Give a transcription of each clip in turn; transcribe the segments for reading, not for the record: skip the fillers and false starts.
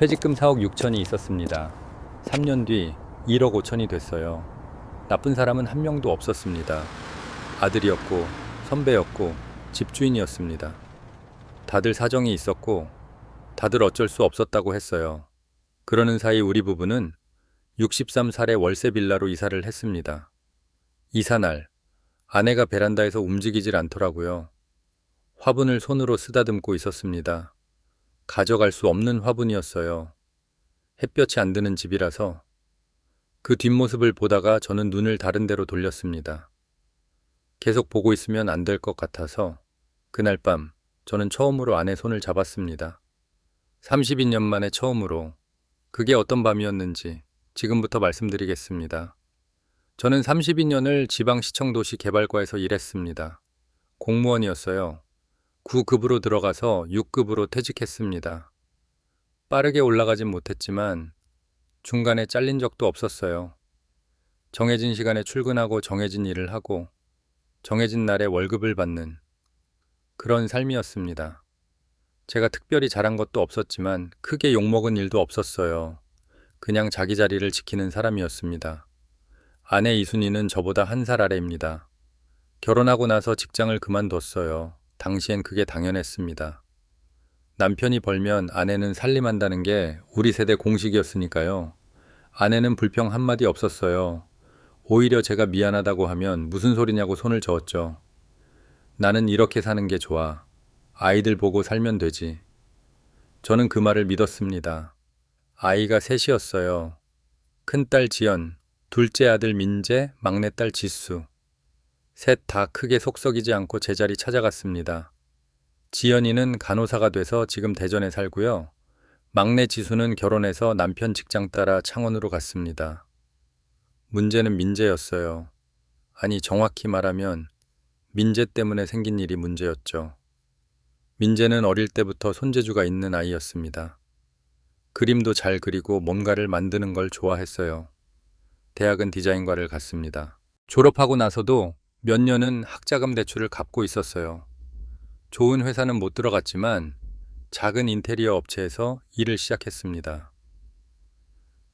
퇴직금 4억 6천이 있었습니다. 3년 뒤 1억 5천이 됐어요. 나쁜 사람은 한 명도 없었습니다. 아들이었고, 선배였고, 집주인이었습니다. 다들 사정이 있었고, 다들 어쩔 수 없었다고 했어요. 그러는 사이 우리 부부는 63살의 월세 빌라로 이사를 했습니다. 이사 날, 아내가 베란다에서 움직이질 않더라고요. 화분을 손으로 쓰다듬고 있었습니다. 가져갈 수 없는 화분이었어요. 햇볕이 안 드는 집이라서. 그 뒷모습을 보다가 저는 눈을 다른 데로 돌렸습니다. 계속 보고 있으면 안 될 것 같아서 그날 밤 저는 처음으로 아내 손을 잡았습니다. 32년 만에 처음으로. 그게 어떤 밤이었는지 지금부터 말씀드리겠습니다. 저는 32년을 지방시청도시 개발과에서 일했습니다. 공무원이었어요. 9급으로 들어가서 6급으로 퇴직했습니다. 빠르게 올라가진 못했지만 중간에 잘린 적도 없었어요. 정해진 시간에 출근하고 정해진 일을 하고 정해진 날에 월급을 받는 그런 삶이었습니다. 제가 특별히 잘한 것도 없었지만 크게 욕먹은 일도 없었어요. 그냥 자기 자리를 지키는 사람이었습니다. 아내 이순희는 저보다 한 살 아래입니다. 결혼하고 나서 직장을 그만뒀어요. 당시엔 그게 당연했습니다. 남편이 벌면 아내는 살림한다는 게 우리 세대 공식이었으니까요. 아내는 불평 한마디 없었어요. 오히려 제가 미안하다고 하면 무슨 소리냐고 손을 저었죠. 나는 이렇게 사는 게 좋아. 아이들 보고 살면 되지. 저는 그 말을 믿었습니다. 아이가 셋이었어요. 큰딸 지연, 둘째 아들 민재, 막내딸 지수. 셋 다 크게 속썩이지 않고 제자리 찾아갔습니다. 지연이는 간호사가 돼서 지금 대전에 살고요. 막내 지수는 결혼해서 남편 직장 따라 창원으로 갔습니다. 문제는 민재였어요. 아니, 정확히 말하면 민재 때문에 생긴 일이 문제였죠. 민재는 어릴 때부터 손재주가 있는 아이였습니다. 그림도 잘 그리고 뭔가를 만드는 걸 좋아했어요. 대학은 디자인과를 갔습니다. 졸업하고 나서도 몇 년은 학자금 대출을 갚고 있었어요. 좋은 회사는 못 들어갔지만 작은 인테리어 업체에서 일을 시작했습니다.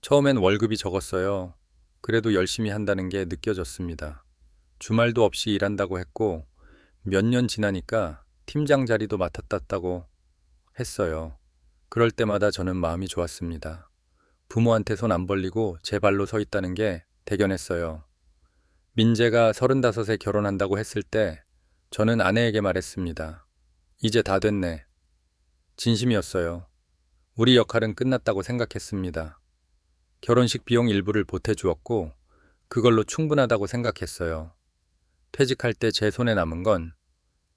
처음엔 월급이 적었어요. 그래도 열심히 한다는 게 느껴졌습니다. 주말도 없이 일한다고 했고 몇 년 지나니까 팀장 자리도 맡았다고 했어요. 그럴 때마다 저는 마음이 좋았습니다. 부모한테 손 안 벌리고 제 발로 서 있다는 게 대견했어요. 민재가 35세 결혼한다고 했을 때 저는 아내에게 말했습니다. 이제 다 됐네. 진심이었어요. 우리 역할은 끝났다고 생각했습니다. 결혼식 비용 일부를 보태주었고 그걸로 충분하다고 생각했어요. 퇴직할 때 제 손에 남은 건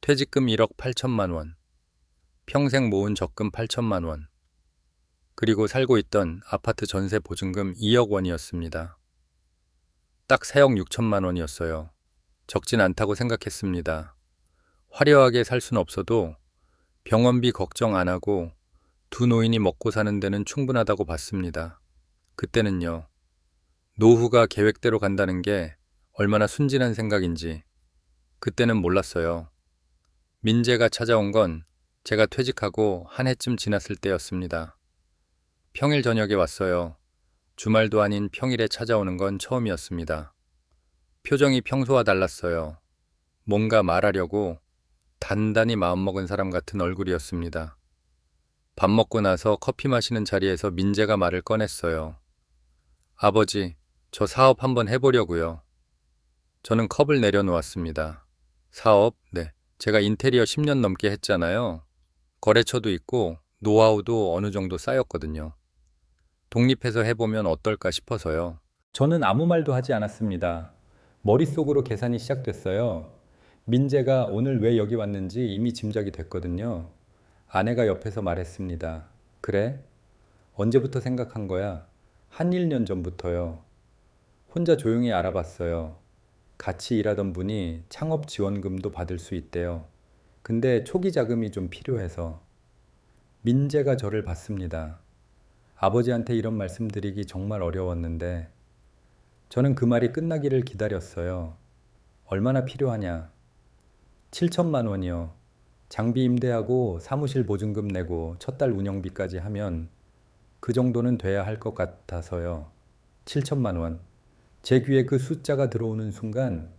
퇴직금 1억 8천만 원, 평생 모은 적금 8천만 원, 그리고 살고 있던 아파트 전세 보증금 2억 원이었습니다. 딱 4억 6천만 원이었어요. 적진 않다고 생각했습니다. 화려하게 살 순 없어도 병원비 걱정 안 하고 두 노인이 먹고 사는 데는 충분하다고 봤습니다. 그때는요, 노후가 계획대로 간다는 게 얼마나 순진한 생각인지 그때는 몰랐어요. 민재가 찾아온 건 제가 퇴직하고 한 해쯤 지났을 때였습니다. 평일 저녁에 왔어요. 주말도 아닌 평일에 찾아오는 건 처음이었습니다. 표정이 평소와 달랐어요. 뭔가 말하려고 단단히 마음먹은 사람 같은 얼굴이었습니다. 밥 먹고 나서 커피 마시는 자리에서 민재가 말을 꺼냈어요. 아버지, 저 사업 한번 해보려고요. 저는 컵을 내려놓았습니다. 사업? 네. 제가 인테리어 10년 넘게 했잖아요. 거래처도 있고 노하우도 어느 정도 쌓였거든요. 독립해서 해보면 어떨까 싶어서요. 저는 아무 말도 하지 않았습니다. 머릿속으로 계산이 시작됐어요. 민재가 오늘 왜 여기 왔는지 이미 짐작이 됐거든요. 아내가 옆에서 말했습니다. 그래? 언제부터 생각한 거야? 한 1년 전부터요. 혼자 조용히 알아봤어요. 같이 일하던 분이 창업 지원금도 받을 수 있대요. 근데 초기 자금이 좀 필요해서. 민재가 저를 봤습니다. 아버지한테 이런 말씀 드리기 정말 어려웠는데 저는 그 말이 끝나기를 기다렸어요. 얼마나 필요하냐? 7천만 원이요. 장비 임대하고 사무실 보증금 내고 첫 달 운영비까지 하면 그 정도는 돼야 할 것 같아서요. 7천만 원. 제 귀에 그 숫자가 들어오는 순간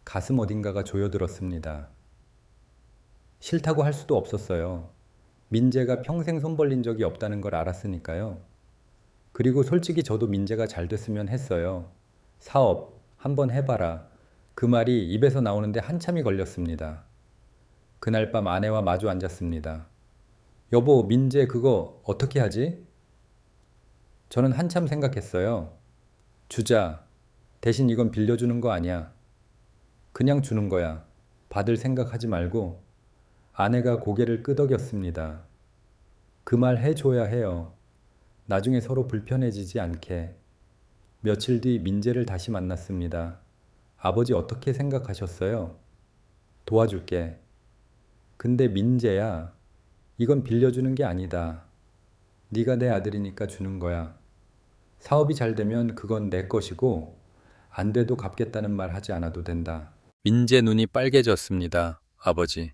가슴 어딘가가 조여들었습니다. 싫다고 할 수도 없었어요. 민재가 평생 손 벌린 적이 없다는 걸 알았으니까요. 그리고 솔직히 저도 민재가 잘 됐으면 했어요. 사업 한번 해봐라. 그 말이 입에서 나오는데 한참이 걸렸습니다. 그날 밤 아내와 마주 앉았습니다. 여보, 민재 그거 어떻게 하지? 저는 한참 생각했어요. 주자. 대신 이건 빌려주는 거 아니야. 그냥 주는 거야. 받을 생각하지 말고. 아내가 고개를 끄덕였습니다. 그 말 해줘야 해요. 나중에 서로 불편해지지 않게. 며칠 뒤 민재를 다시 만났습니다. 아버지 어떻게 생각하셨어요? 도와줄게. 근데 민재야, 이건 빌려주는 게 아니다. 네가 내 아들이니까 주는 거야. 사업이 잘 되면 그건 내 것이고 안 돼도 갚겠다는 말 하지 않아도 된다. 민재 눈이 빨개졌습니다. 아버지.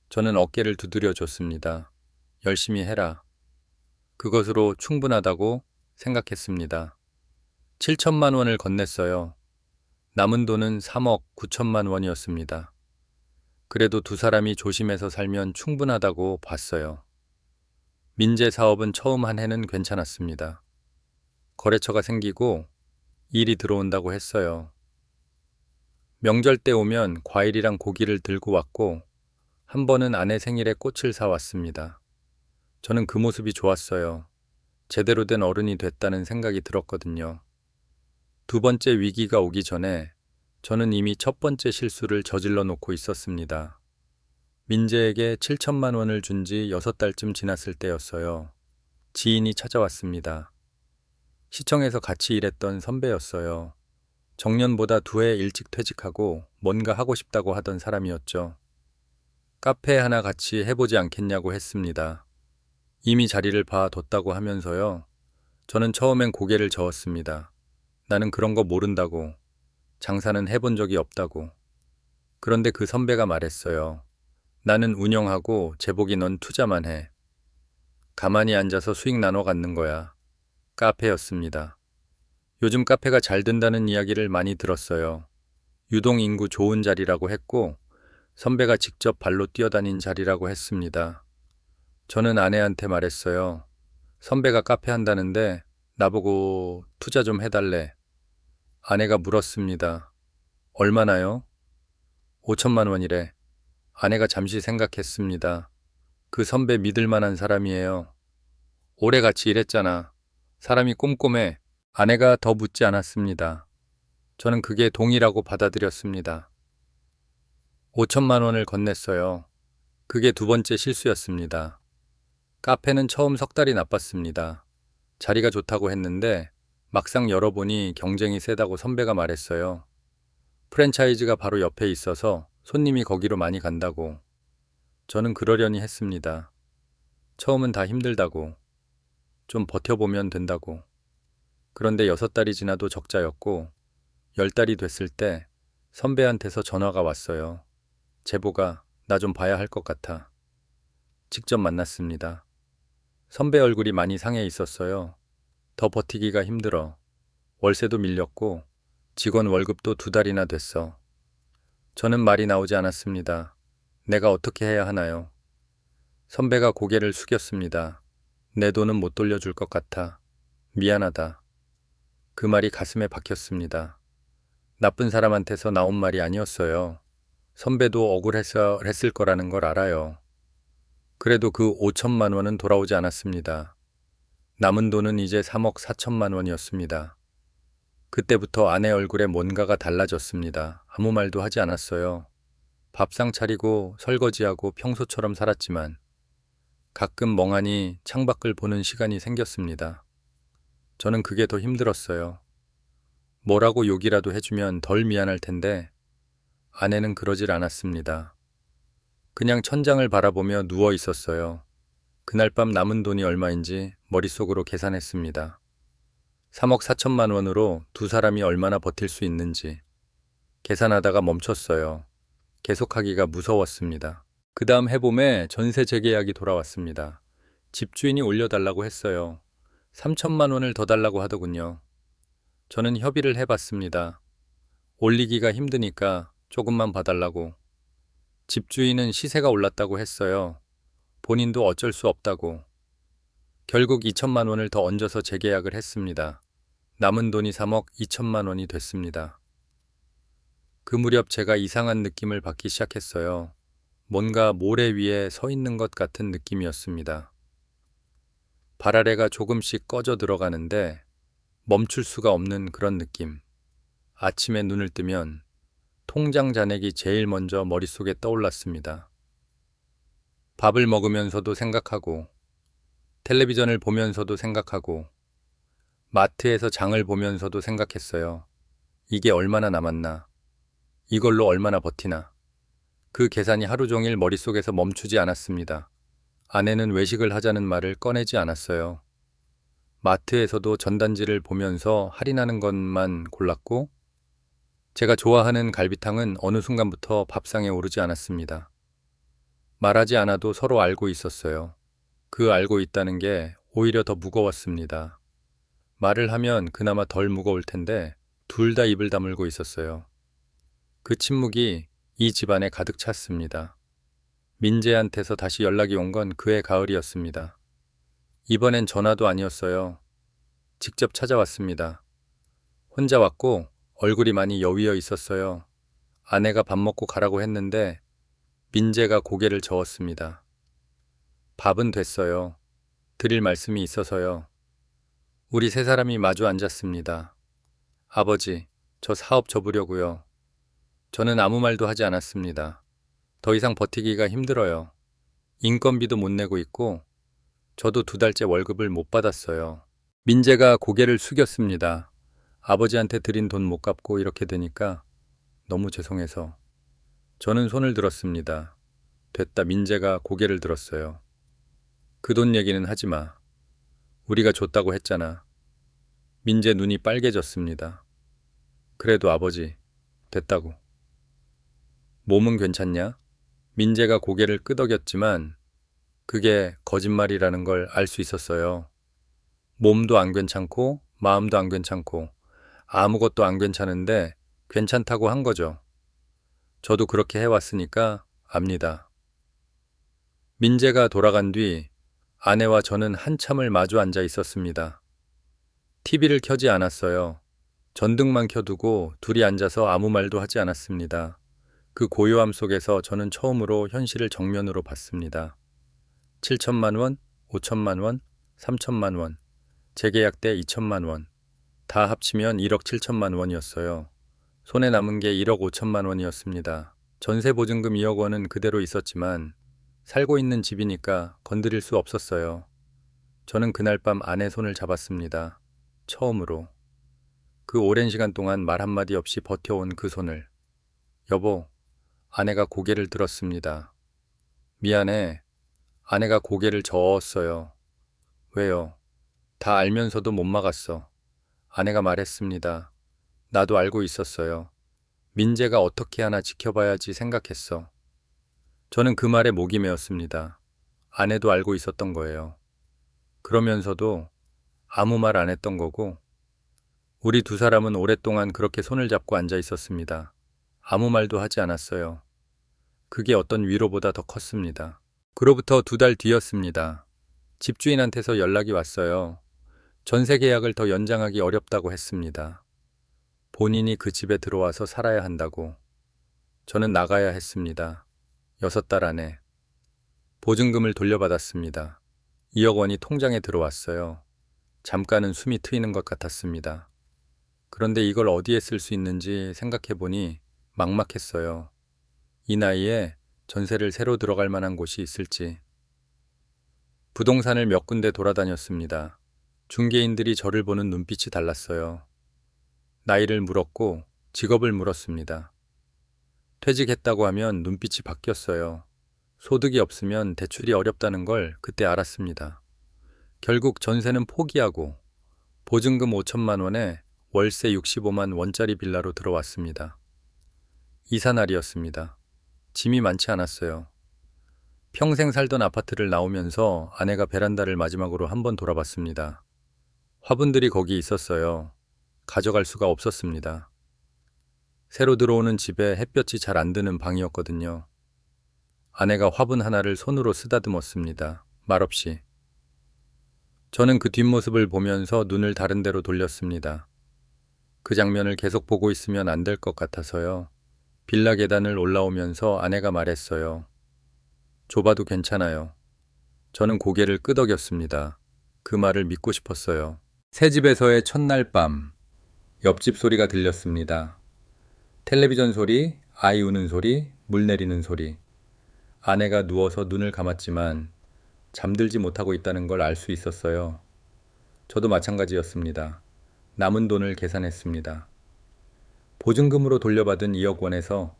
저는 어깨를 두드려 줬습니다. 열심히 해라. 그것으로 충분하다고 생각했습니다. 7천만 원을 건넸어요. 남은 돈은 3억 9천만 원이었습니다. 그래도 두 사람이 조심해서 살면 충분하다고 봤어요. 민재 사업은 처음 한 해는 괜찮았습니다. 거래처가 생기고 일이 들어온다고 했어요. 명절 때 오면 과일이랑 고기를 들고 왔고 한 번은 아내 생일에 꽃을 사왔습니다. 저는 그 모습이 좋았어요. 제대로 된 어른이 됐다는 생각이 들었거든요. 두 번째 위기가 오기 전에 저는 이미 첫 번째 실수를 저질러 놓고 있었습니다. 민재에게 7천만 원을 준 지 6달쯤 지났을 때였어요. 지인이 찾아왔습니다. 시청에서 같이 일했던 선배였어요. 정년보다 2해 일찍 퇴직하고 뭔가 하고 싶다고 하던 사람이었죠. 카페 하나 같이 해보지 않겠냐고 했습니다. 이미 자리를 봐뒀다고 하면서요. 저는 처음엔 고개를 저었습니다. 나는 그런 거 모른다고. 장사는 해본 적이 없다고. 그런데 그 선배가 말했어요. 나는 운영하고 제복이 넌 투자만 해. 가만히 앉아서 수익 나눠 갖는 거야. 카페였습니다. 요즘 카페가 잘 된다는 이야기를 많이 들었어요. 유동 인구 좋은 자리라고 했고 선배가 직접 발로 뛰어다닌 자리라고 했습니다. 저는 아내한테 말했어요. 선배가 카페 한다는데 나보고 투자 좀 해달래. 아내가 물었습니다. 얼마나요? 5천만 원이래. 아내가 잠시 생각했습니다. 그 선배 믿을 만한 사람이에요. 오래 같이 일했잖아. 사람이 꼼꼼해. 아내가 더 묻지 않았습니다. 저는 그게 동의라고 받아들였습니다. 5천만 원을 건넸어요. 그게 두 번째 실수였습니다. 카페는 처음 석 달이 나빴습니다. 자리가 좋다고 했는데 막상 열어보니 경쟁이 세다고 선배가 말했어요. 프랜차이즈가 바로 옆에 있어서 손님이 거기로 많이 간다고. 저는 그러려니 했습니다. 처음은 다 힘들다고. 좀 버텨보면 된다고. 그런데 6달이 지나도 적자였고 10달이 됐을 때 선배한테서 전화가 왔어요. 제보가 나 좀 봐야 할 것 같아. 직접 만났습니다. 선배 얼굴이 많이 상해 있었어요. 더 버티기가 힘들어. 월세도 밀렸고 직원 월급도 2달이나 됐어. 저는 말이 나오지 않았습니다. 내가 어떻게 해야 하나요? 선배가 고개를 숙였습니다. 내 돈은 못 돌려줄 것 같아. 미안하다. 그 말이 가슴에 박혔습니다. 나쁜 사람한테서 나온 말이 아니었어요. 선배도 억울해서 했을 거라는 걸 알아요. 그래도 그 5천만 원은 돌아오지 않았습니다. 남은 돈은 이제 3억 4천만 원이었습니다. 그때부터 아내 얼굴에 뭔가가 달라졌습니다. 아무 말도 하지 않았어요. 밥상 차리고 설거지하고 평소처럼 살았지만 가끔 멍하니 창밖을 보는 시간이 생겼습니다. 저는 그게 더 힘들었어요. 뭐라고 욕이라도 해주면 덜 미안할 텐데 아내는 그러질 않았습니다. 그냥 천장을 바라보며 누워 있었어요. 그날 밤 남은 돈이 얼마인지 머릿속으로 계산했습니다. 3억 4천만 원으로 두 사람이 얼마나 버틸 수 있는지. 계산하다가 멈췄어요. 계속하기가 무서웠습니다. 그 다음 해봄에 전세 재계약이 돌아왔습니다. 집주인이 올려달라고 했어요. 3천만 원을 더 달라고 하더군요. 저는 협의를 해봤습니다. 올리기가 힘드니까 조금만 봐달라고. 집주인은 시세가 올랐다고 했어요. 본인도 어쩔 수 없다고. 결국 2천만 원을 더 얹어서 재계약을 했습니다. 남은 돈이 3억 2천만 원이 됐습니다. 그 무렵 제가 이상한 느낌을 받기 시작했어요. 뭔가 모래 위에 서 있는 것 같은 느낌이었습니다. 발 아래가 조금씩 꺼져 들어가는데 멈출 수가 없는 그런 느낌. 아침에 눈을 뜨면 통장 잔액이 제일 먼저 머릿속에 떠올랐습니다. 밥을 먹으면서도 생각하고, 텔레비전을 보면서도 생각하고, 마트에서 장을 보면서도 생각했어요. 이게 얼마나 남았나? 이걸로 얼마나 버티나? 그 계산이 하루 종일 머릿속에서 멈추지 않았습니다. 아내는 외식을 하자는 말을 꺼내지 않았어요. 마트에서도 전단지를 보면서 할인하는 것만 골랐고, 제가 좋아하는 갈비탕은 어느 순간부터 밥상에 오르지 않았습니다. 말하지 않아도 서로 알고 있었어요. 그 알고 있다는 게 오히려 더 무거웠습니다. 말을 하면 그나마 덜 무거울 텐데 둘 다 입을 다물고 있었어요. 그 침묵이 이 집안에 가득 찼습니다. 민재한테서 다시 연락이 온 건 그해 가을이었습니다. 이번엔 전화도 아니었어요. 직접 찾아왔습니다. 혼자 왔고 얼굴이 많이 여위어 있었어요. 아내가 밥 먹고 가라고 했는데 민재가 고개를 저었습니다. 밥은 됐어요. 드릴 말씀이 있어서요. 우리 세 사람이 마주 앉았습니다. 아버지, 저 사업 접으려고요. 저는 아무 말도 하지 않았습니다. 더 이상 버티기가 힘들어요. 인건비도 못 내고 있고 저도 2달째 월급을 못 받았어요. 민재가 고개를 숙였습니다. 아버지한테 드린 돈 못 갚고 이렇게 되니까 너무 죄송해서. 저는 손을 들었습니다. 됐다. 민재가 고개를 들었어요. 그 돈 얘기는 하지 마. 우리가 줬다고 했잖아. 민재 눈이 빨개졌습니다. 그래도 아버지, 됐다고. 몸은 괜찮냐? 민재가 고개를 끄덕였지만 그게 거짓말이라는 걸 알 수 있었어요. 몸도 안 괜찮고 마음도 안 괜찮고 아무것도 안 괜찮은데 괜찮다고 한 거죠. 저도 그렇게 해왔으니까 압니다. 민재가 돌아간 뒤 아내와 저는 한참을 마주 앉아 있었습니다. TV를 켜지 않았어요. 전등만 켜두고 둘이 앉아서 아무 말도 하지 않았습니다. 그 고요함 속에서 저는 처음으로 현실을 정면으로 봤습니다. 7천만 원, 5천만 원, 3천만 원, 재계약 때 2천만 원, 다 합치면 1억 7천만 원이었어요. 손에 남은 게 1억 5천만 원이었습니다. 전세 보증금 2억 원은 그대로 있었지만 살고 있는 집이니까 건드릴 수 없었어요. 저는 그날 밤 아내 손을 잡았습니다. 처음으로. 그 오랜 시간 동안 말 한마디 없이 버텨온 그 손을. 여보, 아내가 고개를 들었습니다. 미안해. 아내가 고개를 저었어요. 왜요? 다 알면서도 못 막았어. 아내가 말했습니다. 나도 알고 있었어요. 민재가 어떻게 하나 지켜봐야지 생각했어. 저는 그 말에 목이 메었습니다. 아내도 알고 있었던 거예요. 그러면서도 아무 말 안 했던 거고, 우리 두 사람은 오랫동안 그렇게 손을 잡고 앉아 있었습니다. 아무 말도 하지 않았어요. 그게 어떤 위로보다 더 컸습니다. 그로부터 2달 뒤였습니다. 집주인한테서 연락이 왔어요. 전세 계약을 더 연장하기 어렵다고 했습니다. 본인이 그 집에 들어와서 살아야 한다고. 저는 나가야 했습니다. 6달 안에. 보증금을 돌려받았습니다. 2억 원이 통장에 들어왔어요. 잠깐은 숨이 트이는 것 같았습니다. 그런데 이걸 어디에 쓸 수 있는지 생각해보니 막막했어요. 이 나이에 전세를 새로 들어갈 만한 곳이 있을지. 부동산을 몇 군데 돌아다녔습니다. 중개인들이 저를 보는 눈빛이 달랐어요. 나이를 물었고 직업을 물었습니다. 퇴직했다고 하면 눈빛이 바뀌었어요. 소득이 없으면 대출이 어렵다는 걸 그때 알았습니다. 결국 전세는 포기하고 보증금 5천만 원에 월세 65만 원짜리 빌라로 들어왔습니다. 이사 날이었습니다. 짐이 많지 않았어요. 평생 살던 아파트를 나오면서 아내가 베란다를 마지막으로 한 번 돌아봤습니다. 화분들이 거기 있었어요. 가져갈 수가 없었습니다. 새로 들어오는 집에 햇볕이 잘 안 드는 방이었거든요. 아내가 화분 하나를 손으로 쓰다듬었습니다. 말없이. 저는 그 뒷모습을 보면서 눈을 다른 데로 돌렸습니다. 그 장면을 계속 보고 있으면 안 될 것 같아서요. 빌라 계단을 올라오면서 아내가 말했어요. 좁아도 괜찮아요. 저는 고개를 끄덕였습니다. 그 말을 믿고 싶었어요. 새 집에서의 첫날 밤, 옆집 소리가 들렸습니다. 텔레비전 소리, 아이 우는 소리, 물 내리는 소리. 아내가 누워서 눈을 감았지만 잠들지 못하고 있다는 걸 알 수 있었어요. 저도 마찬가지였습니다. 남은 돈을 계산했습니다. 보증금으로 돌려받은 2억 원에서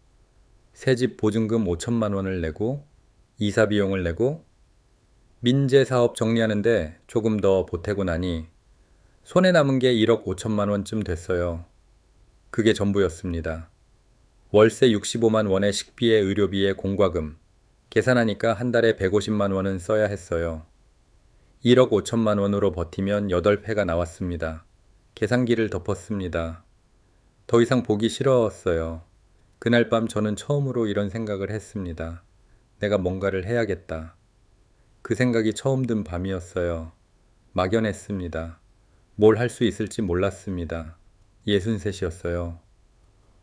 새집 보증금 5천만 원을 내고 이사 비용을 내고 민재 사업 정리하는데 조금 더 보태고 나니 손에 남은 게 1억 5천만 원쯤 됐어요. 그게 전부였습니다. 월세 65만 원의 식비에 의료비에 공과금. 계산하니까 한 달에 150만 원은 써야 했어요. 1억 5천만 원으로 버티면 8회가 나왔습니다. 계산기를 덮었습니다. 더 이상 보기 싫었어요. 그날 밤 저는 처음으로 이런 생각을 했습니다. 내가 뭔가를 해야겠다. 그 생각이 처음 든 밤이었어요. 막연했습니다. 뭘 할 수 있을지 몰랐습니다. 63이었어요.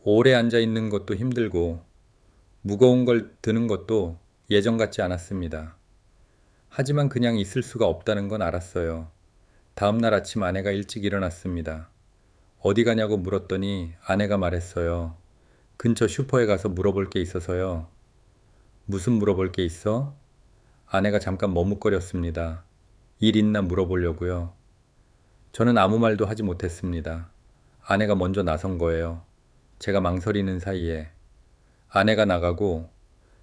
오래 앉아 있는 것도 힘들고 무거운 걸 드는 것도 예전 같지 않았습니다. 하지만 그냥 있을 수가 없다는 건 알았어요. 다음날 아침 아내가 일찍 일어났습니다. 어디 가냐고 물었더니 아내가 말했어요. 근처 슈퍼에 가서 물어볼 게 있어서요. 무슨 물어볼 게 있어? 아내가 잠깐 머뭇거렸습니다. 일 있나 물어보려고요. 저는 아무 말도 하지 못했습니다. 아내가 먼저 나선 거예요. 제가 망설이는 사이에. 아내가 나가고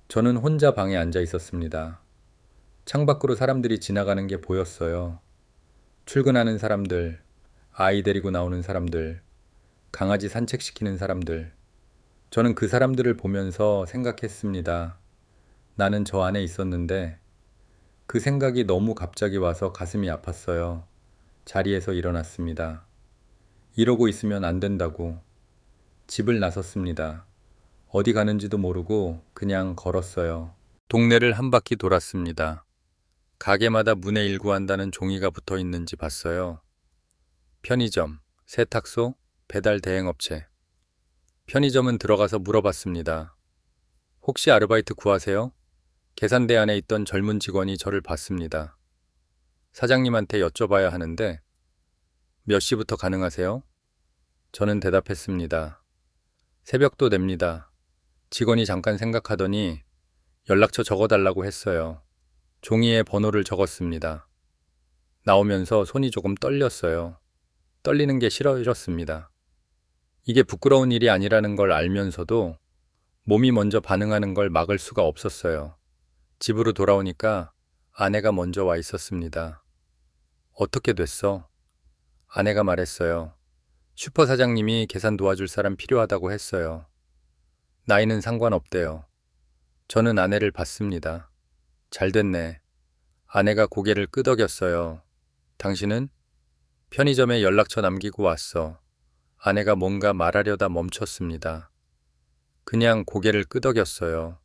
저는 혼자 방에 앉아 있었습니다. 창밖으로 사람들이 지나가는 게 보였어요. 출근하는 사람들, 아이 데리고 나오는 사람들, 강아지 산책시키는 사람들. 저는 그 사람들을 보면서 생각했습니다. 나는 저 안에 있었는데 그 생각이 너무 갑자기 와서 가슴이 아팠어요. 자리에서 일어났습니다. 이러고 있으면 안 된다고. 집을 나섰습니다. 어디 가는지도 모르고 그냥 걸었어요. 동네를 한 바퀴 돌았습니다. 가게마다 문에 일구한다는 종이가 붙어 있는지 봤어요. 편의점, 세탁소, 배달 대행업체. 편의점은 들어가서 물어봤습니다. 혹시 아르바이트 구하세요? 계산대 안에 있던 젊은 직원이 저를 봤습니다. 사장님한테 여쭤봐야 하는데 몇 시부터 가능하세요? 저는 대답했습니다. 새벽도 냅니다. 직원이 잠깐 생각하더니 연락처 적어달라고 했어요. 종이에 번호를 적었습니다. 나오면서 손이 조금 떨렸어요. 떨리는 게 싫어졌습니다. 이게 부끄러운 일이 아니라는 걸 알면서도 몸이 먼저 반응하는 걸 막을 수가 없었어요. 집으로 돌아오니까 아내가 먼저 와 있었습니다. 어떻게 됐어? 아내가 말했어요. 슈퍼 사장님이 계산 도와줄 사람 필요하다고 했어요. 나이는 상관없대요. 저는 아내를 봤습니다. 잘 됐네. 아내가 고개를 끄덕였어요. 당신은? 편의점에 연락처 남기고 왔어. 아내가 뭔가 말하려다 멈췄습니다. 그냥 고개를 끄덕였어요.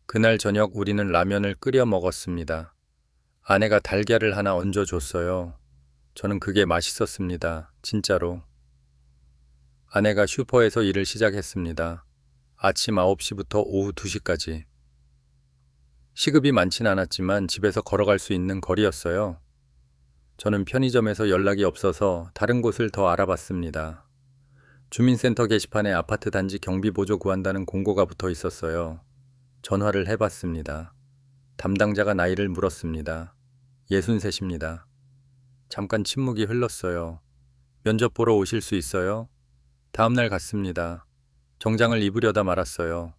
그날 저녁 우리는 라면을 끓여 먹었습니다. 아내가 달걀을 하나 얹어줬어요. 저는 그게 맛있었습니다. 진짜로. 아내가 슈퍼에서 일을 시작했습니다. 아침 9시부터 오후 2시까지. 시급이 많진 않았지만 집에서 걸어갈 수 있는 거리였어요. 저는 편의점에서 연락이 없어서 다른 곳을 더 알아봤습니다. 주민센터 게시판에 아파트 단지 경비 보조 구한다는 공고가 붙어 있었어요. 전화를 해봤습니다. 담당자가 나이를 물었습니다. 63입니다. 잠깐 침묵이 흘렀어요. 면접 보러 오실 수 있어요? 다음날 갔습니다. 정장을 입으려다 말았어요.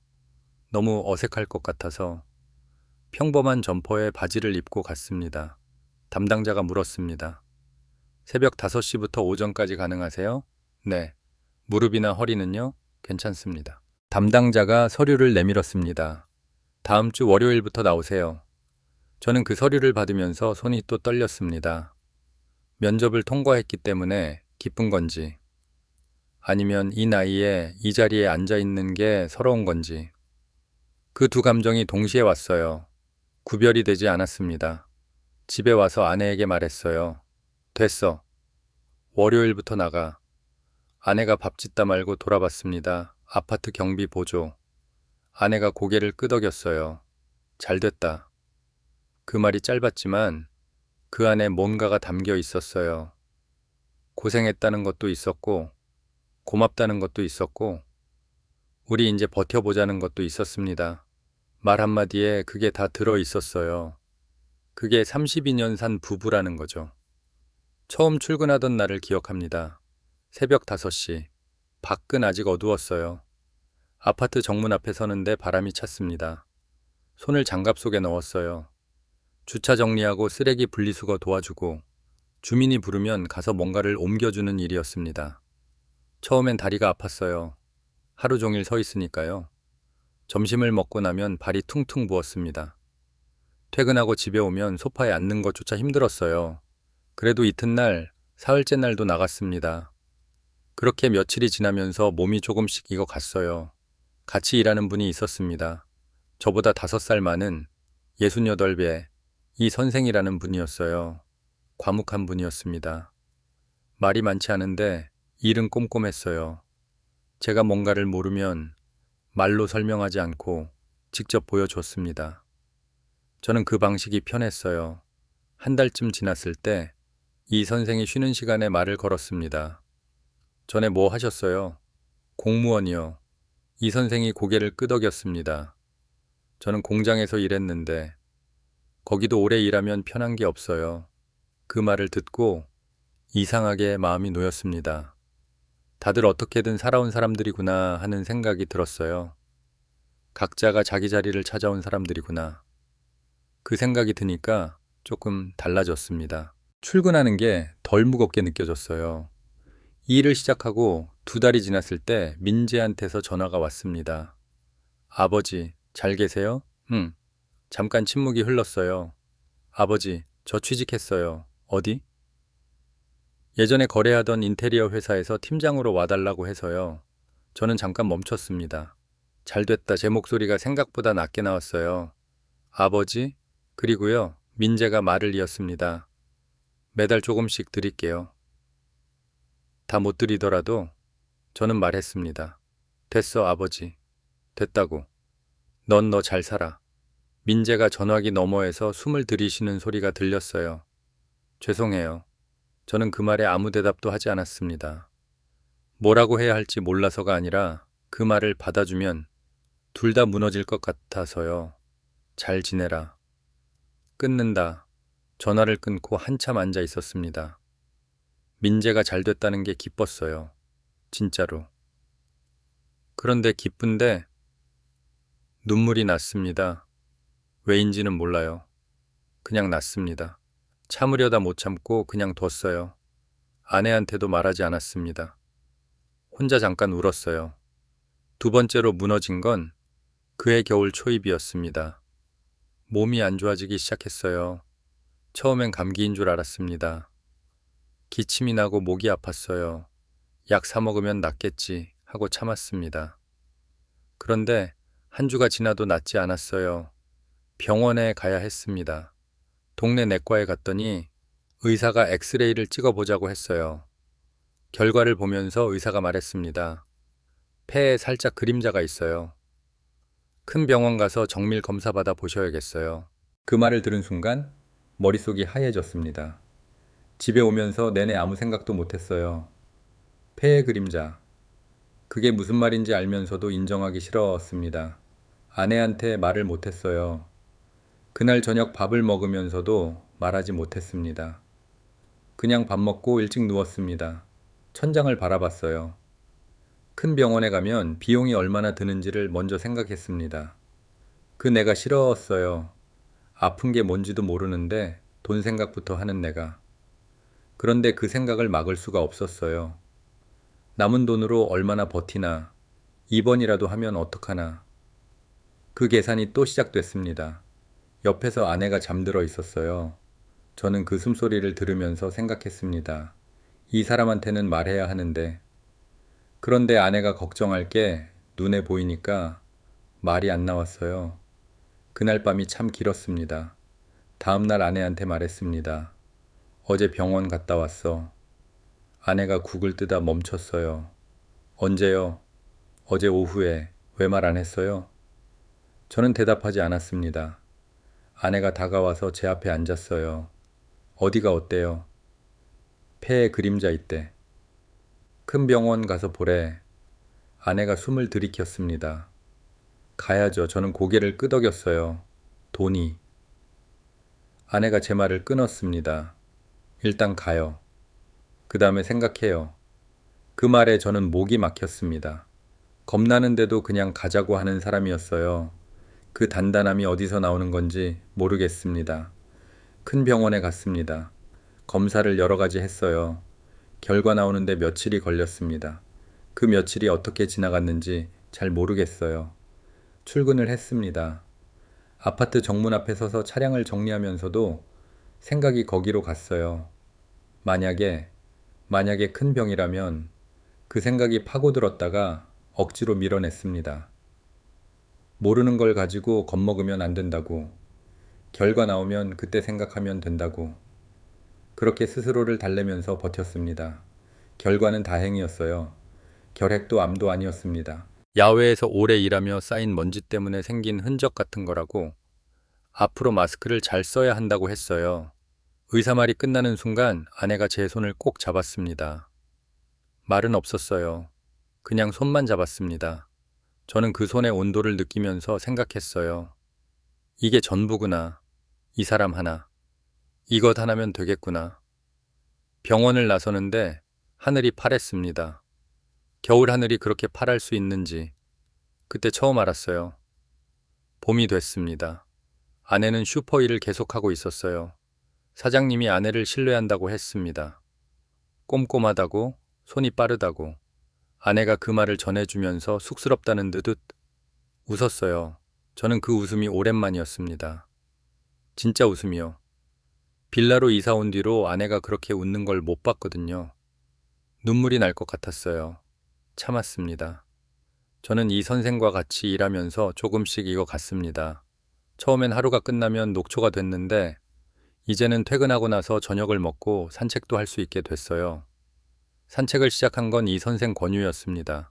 너무 어색할 것 같아서. 평범한 점퍼에 바지를 입고 갔습니다. 담당자가 물었습니다. 새벽 5시부터 오전까지 가능하세요? 네. 무릎이나 허리는요? 괜찮습니다. 담당자가 서류를 내밀었습니다. 다음 주 월요일부터 나오세요. 저는 그 서류를 받으면서 손이 또 떨렸습니다. 면접을 통과했기 때문에 기쁜 건지, 아니면 이 나이에 이 자리에 앉아 있는 게 서러운 건지, 그 두 감정이 동시에 왔어요. 구별이 되지 않았습니다. 집에 와서 아내에게 말했어요. 됐어. 월요일부터 나가. 아내가 밥 짓다 말고 돌아봤습니다. 아파트 경비 보조. 아내가 고개를 끄덕였어요. 잘 됐다. 그 말이 짧았지만 그 안에 뭔가가 담겨 있었어요. 고생했다는 것도 있었고, 고맙다는 것도 있었고, 우리 이제 버텨보자는 것도 있었습니다. 말 한마디에 그게 다 들어 있었어요. 그게 32년 산 부부라는 거죠. 처음 출근하던 날을 기억합니다. 새벽 5시. 밖은 아직 어두웠어요. 아파트 정문 앞에 서는데 바람이 찼습니다. 손을 장갑 속에 넣었어요. 주차 정리하고 쓰레기 분리수거 도와주고 주민이 부르면 가서 뭔가를 옮겨주는 일이었습니다. 처음엔 다리가 아팠어요. 하루 종일 서 있으니까요. 점심을 먹고 나면 발이 퉁퉁 부었습니다. 퇴근하고 집에 오면 소파에 앉는 것조차 힘들었어요. 그래도 이튿날, 사흘째 날도 나갔습니다. 그렇게 며칠이 지나면서 몸이 조금씩 익어갔어요. 같이 일하는 분이 있었습니다. 저보다 5살 많은 68배 이 선생이라는 분이었어요. 과묵한 분이었습니다. 말이 많지 않은데 일은 꼼꼼했어요. 제가 뭔가를 모르면 말로 설명하지 않고 직접 보여줬습니다. 저는 그 방식이 편했어요. 한 달쯤 지났을 때 이 선생이 쉬는 시간에 말을 걸었습니다. 전에 뭐 하셨어요? 공무원이요. 이 선생이 고개를 끄덕였습니다. 저는 공장에서 일했는데 거기도 오래 일하면 편한 게 없어요. 그 말을 듣고 이상하게 마음이 놓였습니다. 다들 어떻게든 살아온 사람들이구나 하는 생각이 들었어요. 각자가 자기 자리를 찾아온 사람들이구나. 그 생각이 드니까 조금 달라졌습니다. 출근하는 게 덜 무겁게 느껴졌어요. 일을 시작하고 2달이 지났을 때 민재한테서 전화가 왔습니다. 아버지, 잘 계세요? 응. 잠깐 침묵이 흘렀어요. 아버지, 저 취직했어요. 어디? 예전에 거래하던 인테리어 회사에서 팀장으로 와달라고 해서요. 저는 잠깐 멈췄습니다. 잘 됐다. 제 목소리가 생각보다 낮게 나왔어요. 아버지, 그리고요. 민재가 말을 이었습니다. 매달 조금씩 드릴게요. 다 못 드리더라도 저는 말했습니다. 됐어, 아버지. 됐다고. 넌 너 잘 살아. 민재가 전화기 너머에서 숨을 들이쉬는 소리가 들렸어요. 죄송해요. 저는 그 말에 아무 대답도 하지 않았습니다. 뭐라고 해야 할지 몰라서가 아니라 그 말을 받아주면 둘 다 무너질 것 같아서요. 잘 지내라. 끊는다. 전화를 끊고 한참 앉아 있었습니다. 민재가 잘 됐다는 게 기뻤어요. 진짜로. 그런데 기쁜데 눈물이 났습니다. 왜인지는 몰라요. 그냥 났습니다. 참으려다 못 참고 그냥 뒀어요. 아내한테도 말하지 않았습니다. 혼자 잠깐 울었어요. 2번째로 무너진 건 그해 겨울 초입이었습니다. 몸이 안 좋아지기 시작했어요. 처음엔 감기인 줄 알았습니다. 기침이 나고 목이 아팠어요. 약 사 먹으면 낫겠지 하고 참았습니다. 그런데 한 주가 지나도 낫지 않았어요. 병원에 가야 했습니다. 동네 내과에 갔더니 의사가 엑스레이를 찍어보자고 했어요. 결과를 보면서 의사가 말했습니다. 폐에 살짝 그림자가 있어요. 큰 병원 가서 정밀 검사 받아 보셔야겠어요. 그 말을 들은 순간 머릿속이 하얘졌습니다. 집에 오면서 내내 아무 생각도 못했어요. 폐의 그림자. 그게 무슨 말인지 알면서도 인정하기 싫었습니다. 아내한테 말을 못했어요. 그날 저녁 밥을 먹으면서도 말하지 못했습니다. 그냥 밥 먹고 일찍 누웠습니다. 천장을 바라봤어요. 큰 병원에 가면 비용이 얼마나 드는지를 먼저 생각했습니다. 그 내가 싫었어요. 아픈 게 뭔지도 모르는데 돈 생각부터 하는 내가. 그런데 그 생각을 막을 수가 없었어요. 남은 돈으로 얼마나 버티나, 입원이라도 하면 어떡하나. 그 계산이 또 시작됐습니다. 옆에서 아내가 잠들어 있었어요. 저는 그 숨소리를 들으면서 생각했습니다. 이 사람한테는 말해야 하는데. 그런데 아내가 걱정할 게 눈에 보이니까 말이 안 나왔어요. 그날 밤이 참 길었습니다. 다음날 아내한테 말했습니다. 어제 병원 갔다 왔어. 아내가 국을 뜨다 멈췄어요. 언제요? 어제 오후에. 왜 말 안 했어요? 저는 대답하지 않았습니다. 아내가 다가와서 제 앞에 앉았어요. 어디가 어때요? 폐에 그림자 있대. 큰 병원 가서 보래. 아내가 숨을 들이켰습니다. 가야죠. 저는 고개를 끄덕였어요. 돈이. 아내가 제 말을 끊었습니다. 일단 가요. 그 다음에 생각해요. 그 말에 저는 목이 막혔습니다. 겁나는데도 그냥 가자고 하는 사람이었어요. 그 단단함이 어디서 나오는 건지 모르겠습니다. 큰 병원에 갔습니다. 검사를 여러 가지 했어요. 결과 나오는데 며칠이 걸렸습니다. 그 며칠이 어떻게 지나갔는지 잘 모르겠어요. 출근을 했습니다. 아파트 정문 앞에 서서 차량을 정리하면서도 생각이 거기로 갔어요. 만약에 큰 병이라면 그 생각이 파고들었다가 억지로 밀어냈습니다. 모르는 걸 가지고 겁먹으면 안 된다고. 결과 나오면 그때 생각하면 된다고. 그렇게 스스로를 달래면서 버텼습니다. 결과는 다행이었어요. 결핵도 암도 아니었습니다. 야외에서 오래 일하며 쌓인 먼지 때문에 생긴 흔적 같은 거라고. 앞으로 마스크를 잘 써야 한다고 했어요. 의사 말이 끝나는 순간 아내가 제 손을 꼭 잡았습니다. 말은 없었어요. 그냥 손만 잡았습니다. 저는 그 손의 온도를 느끼면서 생각했어요. 이게 전부구나. 이 사람 하나. 이것 하나면 되겠구나. 병원을 나서는데 하늘이 파랬습니다. 겨울 하늘이 그렇게 파랄 수 있는지 그때 처음 알았어요. 봄이 됐습니다. 아내는 슈퍼 일을 계속하고 있었어요. 사장님이 아내를 신뢰한다고 했습니다. 꼼꼼하다고, 손이 빠르다고. 아내가 그 말을 전해주면서 쑥스럽다는 듯 웃었어요. 저는 그 웃음이 오랜만이었습니다. 진짜 웃음이요. 빌라로 이사 온 뒤로 아내가 그렇게 웃는 걸 못 봤거든요. 눈물이 날 것 같았어요. 참았습니다. 저는 이 선생과 같이 일하면서 조금씩 익어갔습니다. 처음엔 하루가 끝나면 녹초가 됐는데 이제는 퇴근하고 나서 저녁을 먹고 산책도 할 수 있게 됐어요. 산책을 시작한 건 이 선생 권유였습니다.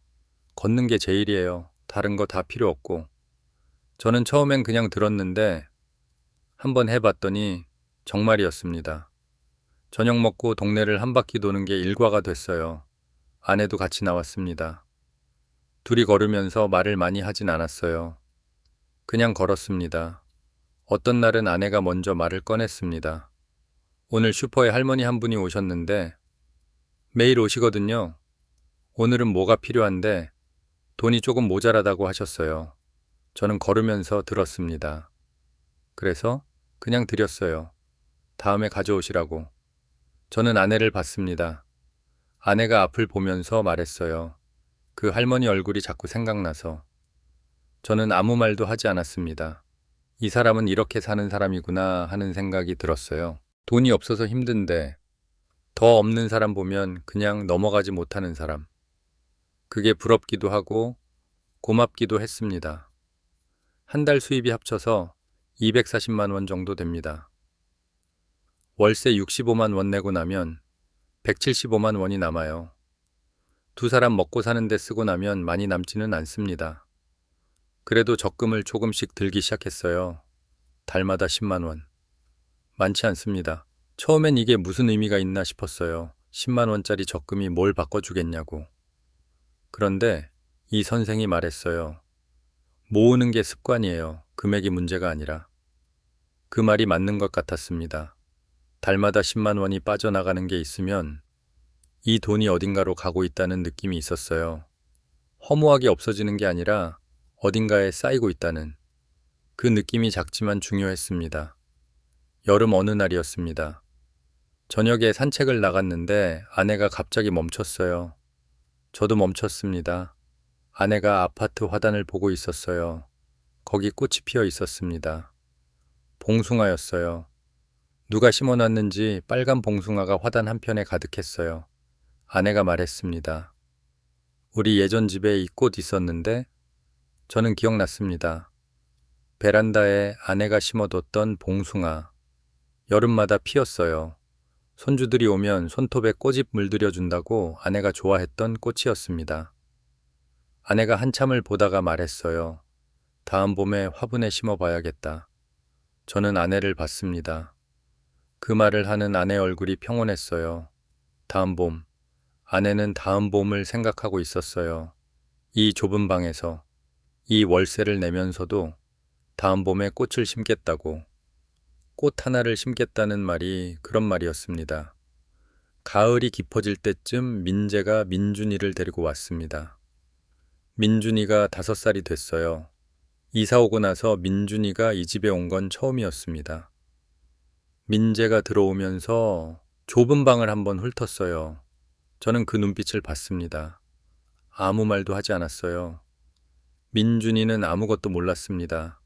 걷는 게 제일이에요. 다른 거 다 필요 없고. 저는 처음엔 그냥 들었는데 한번 해봤더니 정말이었습니다. 저녁 먹고 동네를 한 바퀴 도는 게 일과가 됐어요. 아내도 같이 나왔습니다. 둘이 걸으면서 말을 많이 하진 않았어요. 그냥 걸었습니다. 어떤 날은 아내가 먼저 말을 꺼냈습니다. 오늘 슈퍼에 할머니 한 분이 오셨는데 매일 오시거든요. 오늘은 뭐가 필요한데 돈이 조금 모자라다고 하셨어요. 저는 걸으면서 들었습니다. 그래서 그냥 드렸어요. 다음에 가져오시라고. 저는 아내를 봤습니다. 아내가 앞을 보면서 말했어요. 그 할머니 얼굴이 자꾸 생각나서. 저는 아무 말도 하지 않았습니다. 이 사람은 이렇게 사는 사람이구나 하는 생각이 들었어요. 돈이 없어서 힘든데 더 없는 사람 보면 그냥 넘어가지 못하는 사람. 그게 부럽기도 하고 고맙기도 했습니다. 한 달 수입이 합쳐서 240만 원 정도 됩니다. 월세 65만 원 내고 나면 175만 원이 남아요. 두 사람 먹고 사는데 쓰고 나면 많이 남지는 않습니다. 그래도 적금을 조금씩 들기 시작했어요. 달마다 10만 원. 많지 않습니다. 처음엔 이게 무슨 의미가 있나 싶었어요. 10만 원짜리 적금이 뭘 바꿔주겠냐고. 그런데 이 선생이 말했어요. 모으는 게 습관이에요. 금액이 문제가 아니라. 그 말이 맞는 것 같았습니다. 달마다 10만 원이 빠져나가는 게 있으면 이 돈이 어딘가로 가고 있다는 느낌이 있었어요. 허무하게 없어지는 게 아니라 어딘가에 쌓이고 있다는 그 느낌이 작지만 중요했습니다. 여름 어느 날이었습니다. 저녁에 산책을 나갔는데 아내가 갑자기 멈췄어요. 저도 멈췄습니다. 아내가 아파트 화단을 보고 있었어요. 거기 꽃이 피어 있었습니다. 봉숭아였어요. 누가 심어놨는지 빨간 봉숭아가 화단 한편에 가득했어요. 아내가 말했습니다. 우리 예전 집에 이 꽃 있었는데? 저는 기억났습니다. 베란다에 아내가 심어뒀던 봉숭아. 여름마다 피었어요. 손주들이 오면 손톱에 꼬집 물들여준다고 아내가 좋아했던 꽃이었습니다. 아내가 한참을 보다가 말했어요. 다음 봄에 화분에 심어봐야겠다. 저는 아내를 봤습니다. 그 말을 하는 아내 얼굴이 평온했어요. 다음 봄. 아내는 다음 봄을 생각하고 있었어요. 이 좁은 방에서, 이 월세를 내면서도 다음 봄에 꽃을 심겠다고. 꽃 하나를 심겠다는 말이 그런 말이었습니다. 가을이 깊어질 때쯤 민재가 민준이를 데리고 왔습니다. 민준이가 5살이 됐어요. 이사 오고 나서 민준이가 이 집에 온 건 처음이었습니다. 민재가 들어오면서 좁은 방을 한번 훑었어요. 저는 그 눈빛을 봤습니다. 아무 말도 하지 않았어요. 민준이는 아무것도 몰랐습니다.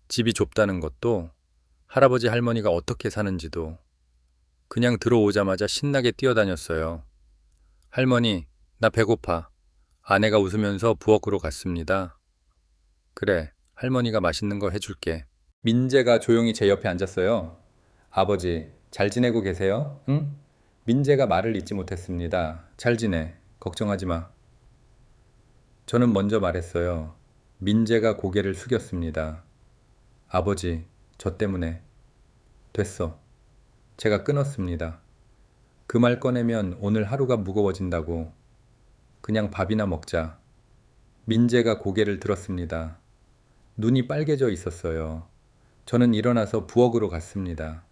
집이 좁다는 것도, 할아버지 할머니가 어떻게 사는지도. 그냥 들어오자마자 신나게 뛰어다녔어요. 할머니, 나 배고파. 아내가 웃으면서 부엌으로 갔습니다. 그래, 할머니가 맛있는 거 해줄게. 민재가 조용히 제 옆에 앉았어요. 아버지, 잘 지내고 계세요? 응? 민재가 말을 잇지 못했습니다. 잘 지내. 걱정하지 마. 저는 먼저 말했어요. 민재가 고개를 숙였습니다. 아버지, 저 때문에. 됐어. 제가 끊었습니다. 그 말 꺼내면 오늘 하루가 무거워진다고. 그냥 밥이나 먹자. 민재가 고개를 들었습니다. 눈이 빨개져 있었어요. 저는 일어나서 부엌으로 갔습니다.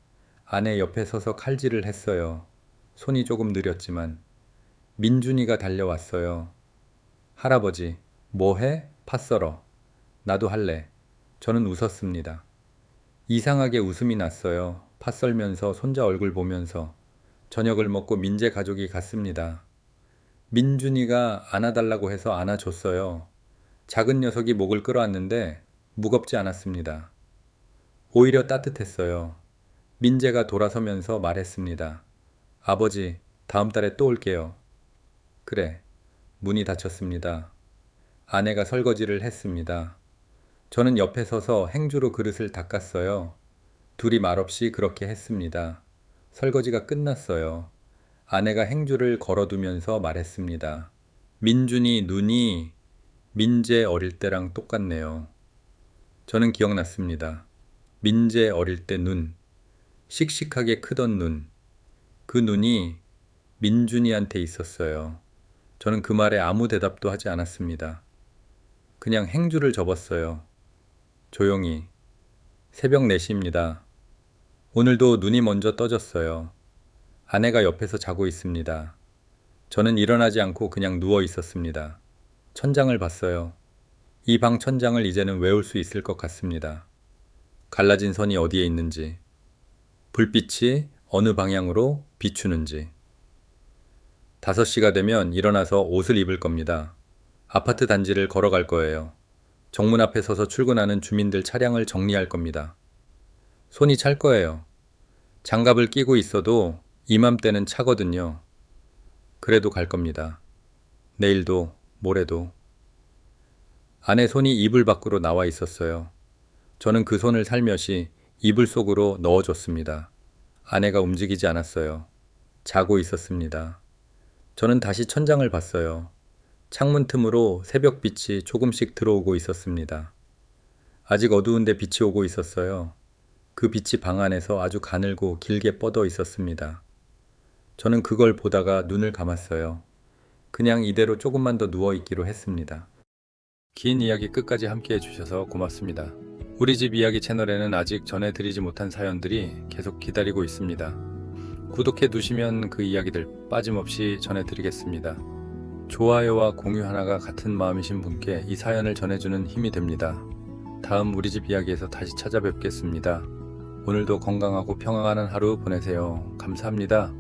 아내 옆에 서서 칼질을 했어요. 손이 조금 느렸지만. 민준이가 달려왔어요. 할아버지, 뭐 해? 팥 썰어. 나도 할래. 저는 웃었습니다. 이상하게 웃음이 났어요. 팥 썰면서 손자 얼굴 보면서. 저녁을 먹고 민재 가족이 갔습니다. 민준이가 안아달라고 해서 안아줬어요. 작은 녀석이 목을 끌어안는데 무겁지 않았습니다. 오히려 따뜻했어요. 민재가 돌아서면서 말했습니다. 아버지, 다음 달에 또 올게요. 그래. 문이 닫혔습니다. 아내가 설거지를 했습니다. 저는 옆에 서서 행주로 그릇을 닦았어요. 둘이 말없이 그렇게 했습니다. 설거지가 끝났어요. 아내가 행주를 걸어두면서 말했습니다. 민준이 눈이 민재 어릴 때랑 똑같네요. 저는 기억났습니다. 민재 어릴 때 눈, 씩씩하게 크던 눈, 그 눈이 민준이한테 있었어요. 저는 그 말에 아무 대답도 하지 않았습니다. 그냥 행주를 접었어요. 조용히. 새벽 4시입니다. 오늘도 눈이 먼저 떠졌어요. 아내가 옆에서 자고 있습니다. 저는 일어나지 않고 그냥 누워 있었습니다. 천장을 봤어요. 이 방 천장을 이제는 외울 수 있을 것 같습니다. 갈라진 선이 어디에 있는지, 불빛이 어느 방향으로 비추는지. 5시가 되면 일어나서 옷을 입을 겁니다. 아파트 단지를 걸어갈 거예요. 정문 앞에 서서 출근하는 주민들 차량을 정리할 겁니다. 손이 찰 거예요. 장갑을 끼고 있어도 이맘때는 차거든요. 그래도 갈 겁니다. 내일도, 모레도. 아내 손이 이불 밖으로 나와 있었어요. 저는 그 손을 살며시 이불 속으로 넣어줬습니다. 아내가 움직이지 않았어요. 자고 있었습니다. 저는 다시 천장을 봤어요. 창문 틈으로 새벽빛이 조금씩 들어오고 있었습니다. 아직 어두운데 빛이 오고 있었어요. 그 빛이 방 안에서 아주 가늘고 길게 뻗어 있었습니다. 저는 그걸 보다가 눈을 감았어요. 그냥 이대로 조금만 더 누워있기로 했습니다. 긴 이야기 끝까지 함께 해주셔서 고맙습니다. 우리 집 이야기 채널에는 아직 전해드리지 못한 사연들이 계속 기다리고 있습니다. 구독해 두시면 그 이야기들 빠짐없이 전해드리겠습니다. 좋아요와 공유 하나가 같은 마음이신 분께 이 사연을 전해주는 힘이 됩니다. 다음 우리 집 이야기에서 다시 찾아뵙겠습니다. 오늘도 건강하고 평안한 하루 보내세요. 감사합니다.